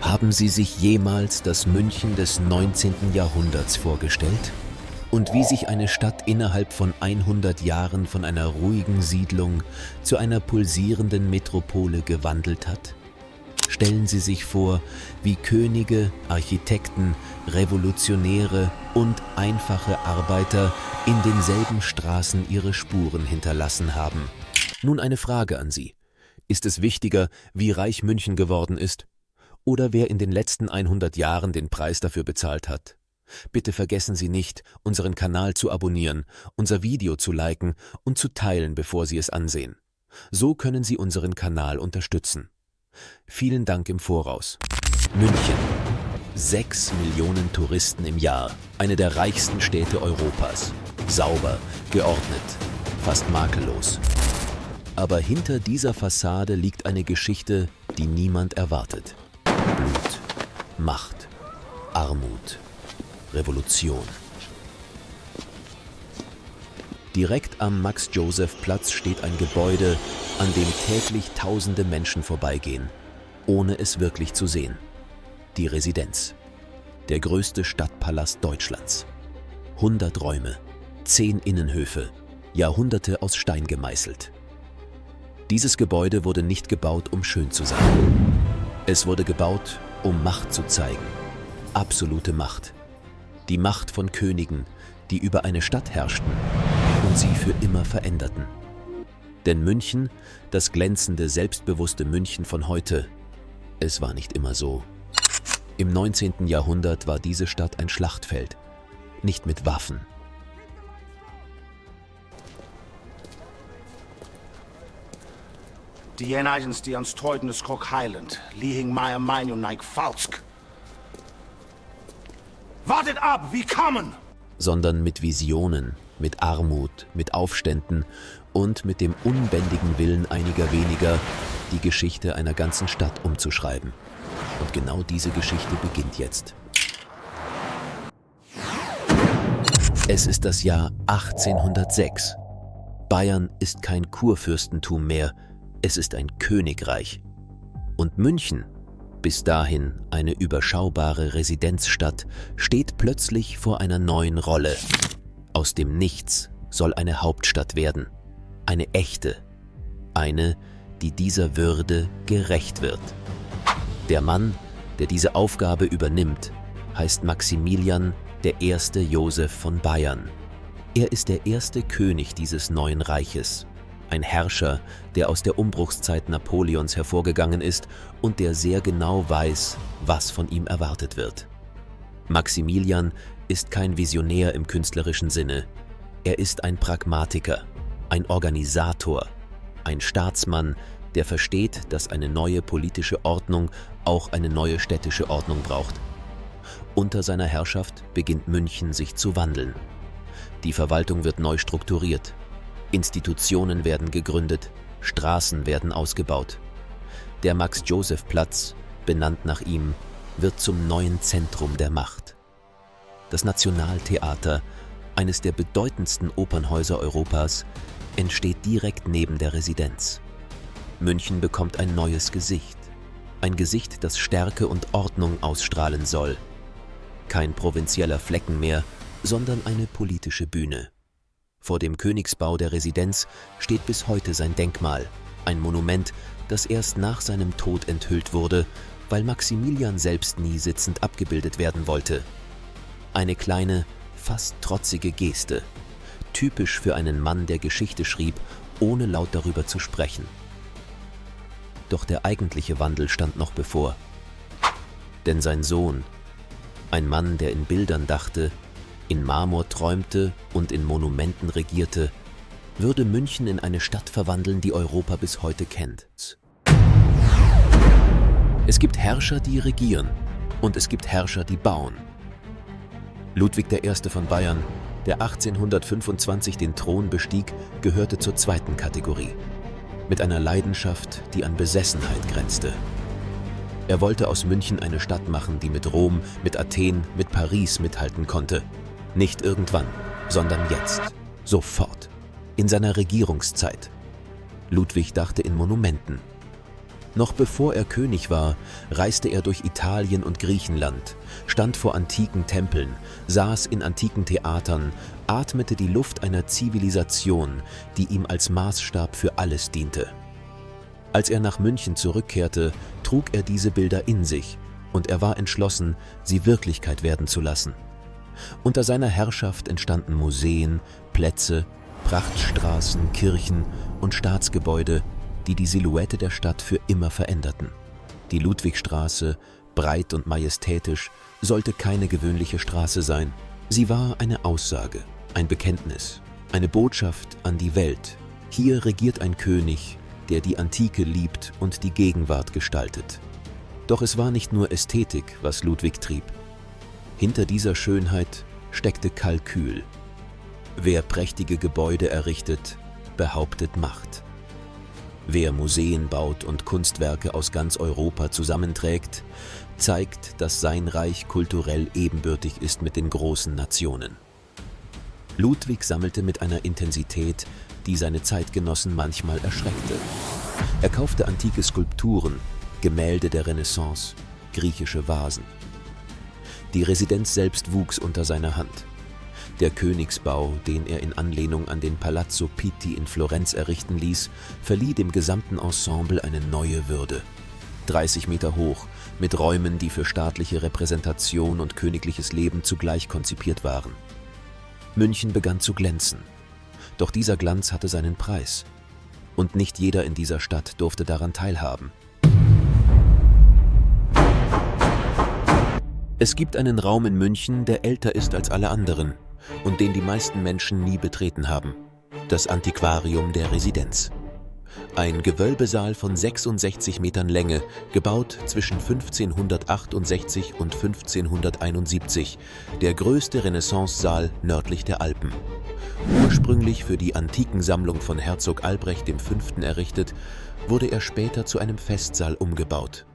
Haben Sie sich jemals das München des 19. Jahrhunderts vorgestellt? Und wie sich eine Stadt innerhalb von 100 Jahren von einer ruhigen Siedlung zu einer pulsierenden Metropole gewandelt hat? Stellen Sie sich vor, wie Könige, Architekten, Revolutionäre und einfache Arbeiter in denselben Straßen ihre Spuren hinterlassen haben. Nun eine Frage an Sie. Ist es wichtiger, wie reich München geworden ist? Oder wer in den letzten 100 Jahren den Preis dafür bezahlt hat? Bitte vergessen Sie nicht, unseren Kanal zu abonnieren, unser Video zu liken und zu teilen, bevor Sie es ansehen. So können Sie unseren Kanal unterstützen. Vielen Dank im Voraus. München. 6 Millionen Touristen im Jahr. Eine der reichsten Städte Europas. Sauber, geordnet, fast makellos. Aber hinter dieser Fassade liegt eine Geschichte, die niemand erwartet. Blut, Macht, Armut, Revolution. Direkt am Max-Joseph-Platz steht ein Gebäude, an dem täglich tausende Menschen vorbeigehen, ohne es wirklich zu sehen. Die Residenz. Der größte Stadtpalast Deutschlands. 100 Räume, 10 Innenhöfe, Jahrhunderte aus Stein gemeißelt. Dieses Gebäude wurde nicht gebaut, um schön zu sein. Es wurde gebaut, um Macht zu zeigen. Absolute Macht. Die Macht von Königen, die über eine Stadt herrschten und sie für immer veränderten. Denn München, das glänzende, selbstbewusste München von heute, es war nicht immer so. Im 19. Jahrhundert war diese Stadt ein Schlachtfeld, nicht mit Waffen. De enigens de anstøjdenes Krog Highland, Lihing Meyer Meinunike Falsk. Wartet ab, wir kommen! Sondern mit Visionen, mit Armut, mit Aufständen und mit dem unbändigen Willen einiger weniger, die Geschichte einer ganzen Stadt umzuschreiben. Und genau diese Geschichte beginnt jetzt. Es ist das Jahr 1806. Bayern ist kein Kurfürstentum mehr, es ist ein Königreich. Und München, bis dahin eine überschaubare Residenzstadt, steht plötzlich vor einer neuen Rolle. Aus dem Nichts soll eine Hauptstadt werden. Eine echte. Eine, die dieser Würde gerecht wird. Der Mann, der diese Aufgabe übernimmt, heißt Maximilian I. Joseph von Bayern. Er ist der erste König dieses neuen Reiches. Ein Herrscher, der aus der Umbruchszeit Napoleons hervorgegangen ist und der sehr genau weiß, was von ihm erwartet wird. Maximilian ist kein Visionär im künstlerischen Sinne. Er ist ein Pragmatiker, ein Organisator, ein Staatsmann, der versteht, dass eine neue politische Ordnung auch eine neue städtische Ordnung braucht. Unter seiner Herrschaft beginnt München sich zu wandeln. Die Verwaltung wird neu strukturiert. Institutionen werden gegründet, Straßen werden ausgebaut. Der Max-Joseph-Platz, benannt nach ihm, wird zum neuen Zentrum der Macht. Das Nationaltheater, eines der bedeutendsten Opernhäuser Europas, entsteht direkt neben der Residenz. München bekommt ein neues Gesicht. Ein Gesicht, das Stärke und Ordnung ausstrahlen soll. Kein provinzieller Flecken mehr, sondern eine politische Bühne. Vor dem Königsbau der Residenz steht bis heute sein Denkmal, ein Monument, das erst nach seinem Tod enthüllt wurde, weil Maximilian selbst nie sitzend abgebildet werden wollte. Eine kleine, fast trotzige Geste, typisch für einen Mann, der Geschichte schrieb, ohne laut darüber zu sprechen. Doch der eigentliche Wandel stand noch bevor. Denn sein Sohn, ein Mann, der in Bildern dachte, in Marmor träumte und in Monumenten regierte, würde München in eine Stadt verwandeln, die Europa bis heute kennt. Es gibt Herrscher, die regieren, und es gibt Herrscher, die bauen. Ludwig I. von Bayern, der 1825 den Thron bestieg, gehörte zur zweiten Kategorie. Mit einer Leidenschaft, die an Besessenheit grenzte. Er wollte aus München eine Stadt machen, die mit Rom, mit Athen, mit Paris mithalten konnte. Nicht irgendwann, sondern jetzt, sofort, in seiner Regierungszeit. Ludwig dachte in Monumenten. Noch bevor er König war, reiste er durch Italien und Griechenland, stand vor antiken Tempeln, saß in antiken Theatern, atmete die Luft einer Zivilisation, die ihm als Maßstab für alles diente. Als er nach München zurückkehrte, trug er diese Bilder in sich und er war entschlossen, sie Wirklichkeit werden zu lassen. Unter seiner Herrschaft entstanden Museen, Plätze, Prachtstraßen, Kirchen und Staatsgebäude, die die Silhouette der Stadt für immer veränderten. Die Ludwigstraße, breit und majestätisch, sollte keine gewöhnliche Straße sein. Sie war eine Aussage, ein Bekenntnis, eine Botschaft an die Welt. Hier regiert ein König, der die Antike liebt und die Gegenwart gestaltet. Doch es war nicht nur Ästhetik, was Ludwig trieb. Hinter dieser Schönheit steckte Kalkül. Wer prächtige Gebäude errichtet, behauptet Macht. Wer Museen baut und Kunstwerke aus ganz Europa zusammenträgt, zeigt, dass sein Reich kulturell ebenbürtig ist mit den großen Nationen. Ludwig sammelte mit einer Intensität, die seine Zeitgenossen manchmal erschreckte. Er kaufte antike Skulpturen, Gemälde der Renaissance, griechische Vasen. Die Residenz selbst wuchs unter seiner Hand. Der Königsbau, den er in Anlehnung an den Palazzo Pitti in Florenz errichten ließ, verlieh dem gesamten Ensemble eine neue Würde. 30 Meter hoch, mit Räumen, die für staatliche Repräsentation und königliches Leben zugleich konzipiert waren. München begann zu glänzen. Doch dieser Glanz hatte seinen Preis. Und nicht jeder in dieser Stadt durfte daran teilhaben. Es gibt einen Raum in München, der älter ist als alle anderen und den die meisten Menschen nie betreten haben: das Antiquarium der Residenz. Ein Gewölbesaal von 66 Metern Länge, gebaut zwischen 1568 und 1571, der größte Renaissancesaal nördlich der Alpen. Ursprünglich für die Antikensammlung von Herzog Albrecht V. errichtet, wurde er später zu einem Festsaal umgebaut.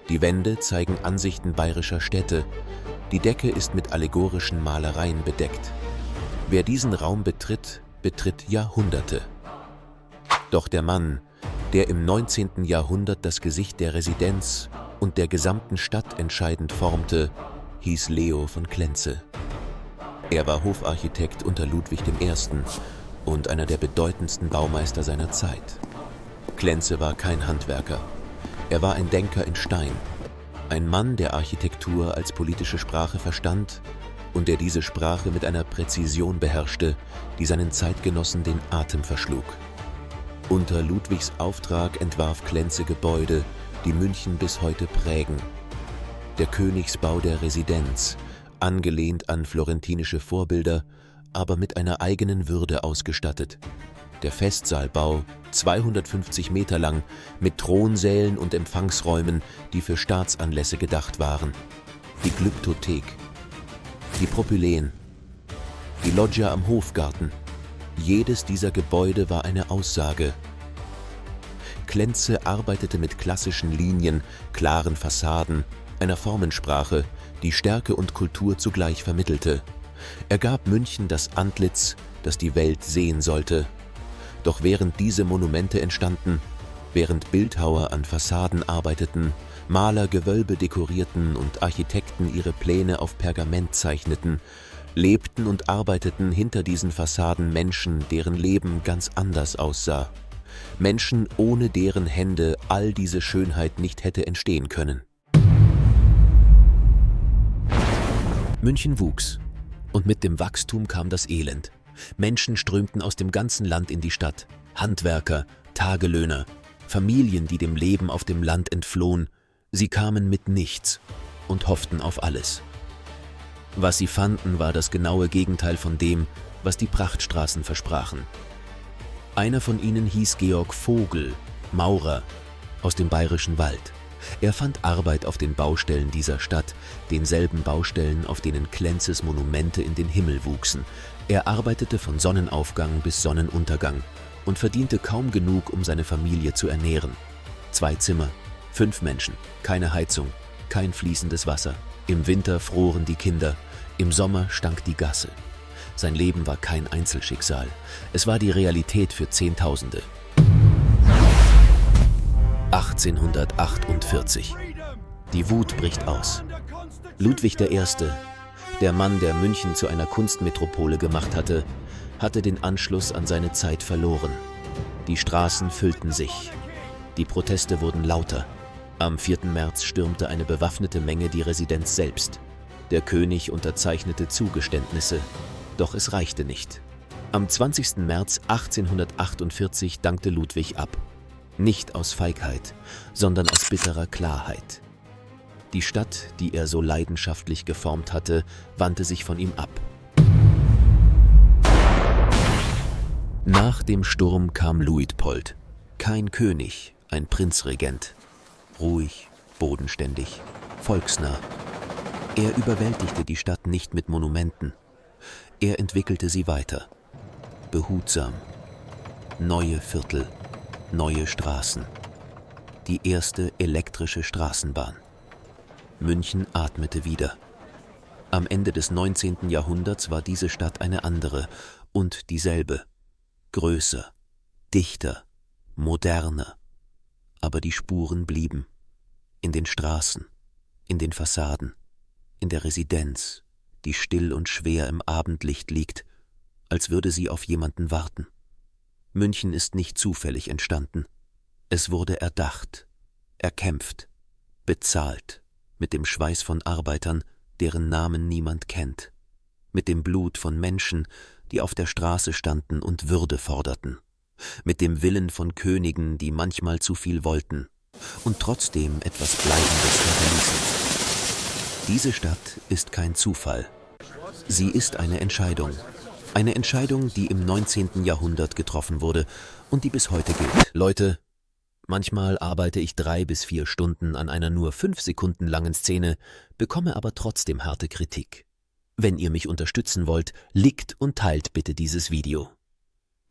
Die Wände zeigen Ansichten bayerischer Städte, die Decke ist mit allegorischen Malereien bedeckt. Wer diesen Raum betritt, betritt Jahrhunderte. Doch der Mann, der im 19. Jahrhundert das Gesicht der Residenz und der gesamten Stadt entscheidend formte, hieß Leo von Klenze. Er war Hofarchitekt unter Ludwig I. und einer der bedeutendsten Baumeister seiner Zeit. Klenze war kein Handwerker. Er war ein Denker in Stein, ein Mann, der Architektur als politische Sprache verstand und der diese Sprache mit einer Präzision beherrschte, die seinen Zeitgenossen den Atem verschlug. Unter Ludwigs Auftrag entwarf Klenze Gebäude, die München bis heute prägen. Der Königsbau der Residenz, angelehnt an florentinische Vorbilder, aber mit einer eigenen Würde ausgestattet. Der Festsaalbau, 250 Meter lang, mit Thronsälen und Empfangsräumen, die für Staatsanlässe gedacht waren. Die Glyptothek, die Propyläen, die Loggia am Hofgarten. Jedes dieser Gebäude war eine Aussage. Klenze arbeitete mit klassischen Linien, klaren Fassaden, einer Formensprache, die Stärke und Kultur zugleich vermittelte. Er gab München das Antlitz, das die Welt sehen sollte. Doch während diese Monumente entstanden, während Bildhauer an Fassaden arbeiteten, Maler Gewölbe dekorierten und Architekten ihre Pläne auf Pergament zeichneten, lebten und arbeiteten hinter diesen Fassaden Menschen, deren Leben ganz anders aussah. Menschen, ohne deren Hände all diese Schönheit nicht hätte entstehen können. München wuchs, und mit dem Wachstum kam das Elend. Menschen strömten aus dem ganzen Land in die Stadt. Handwerker, Tagelöhner, Familien, die dem Leben auf dem Land entflohen. Sie kamen mit nichts und hofften auf alles. Was sie fanden, war das genaue Gegenteil von dem, was die Prachtstraßen versprachen. Einer von ihnen hieß Georg Vogel, Maurer, aus dem Bayerischen Wald. Er fand Arbeit auf den Baustellen dieser Stadt, denselben Baustellen, auf denen Klenzes Monumente in den Himmel wuchsen. Er arbeitete von Sonnenaufgang bis Sonnenuntergang und verdiente kaum genug, um seine Familie zu ernähren. 2 Zimmer, 5 Menschen, keine Heizung, kein fließendes Wasser. Im Winter froren die Kinder, im Sommer stank die Gasse. Sein Leben war kein Einzelschicksal, es war die Realität für Zehntausende. 1848. Die Wut bricht aus. Ludwig I., der Mann, der München zu einer Kunstmetropole gemacht hatte, hatte den Anschluss an seine Zeit verloren. Die Straßen füllten sich. Die Proteste wurden lauter. Am 4. März stürmte eine bewaffnete Menge die Residenz selbst. Der König unterzeichnete Zugeständnisse, doch es reichte nicht. Am 20. März 1848 dankte Ludwig ab. Nicht aus Feigheit, sondern aus bitterer Klarheit. Die Stadt, die er so leidenschaftlich geformt hatte, wandte sich von ihm ab. Nach dem Sturm kam Luitpold. Kein König, ein Prinzregent. Ruhig, bodenständig, volksnah. Er überwältigte die Stadt nicht mit Monumenten. Er entwickelte sie weiter. Behutsam. Neue Viertel, neue Straßen. Die erste elektrische Straßenbahn. München atmete wieder. Am Ende des 19. Jahrhunderts war diese Stadt eine andere und dieselbe. Größer, dichter, moderner. Aber die Spuren blieben. In den Straßen, in den Fassaden, in der Residenz, die still und schwer im Abendlicht liegt, als würde sie auf jemanden warten. München ist nicht zufällig entstanden. Es wurde erdacht, erkämpft, bezahlt, mit dem Schweiß von Arbeitern, deren Namen niemand kennt, mit dem Blut von Menschen, die auf der Straße standen und Würde forderten, mit dem Willen von Königen, die manchmal zu viel wollten und trotzdem etwas Bleibendes hinterließen. Diese Stadt ist kein Zufall. Sie ist eine Entscheidung. Eine Entscheidung, die im 19. Jahrhundert getroffen wurde und die bis heute gilt. Leute, manchmal arbeite ich 3 bis 4 Stunden an einer nur 5 Sekunden langen Szene, bekomme aber trotzdem harte Kritik. Wenn ihr mich unterstützen wollt, liked und teilt bitte dieses Video.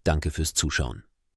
Danke fürs Zuschauen.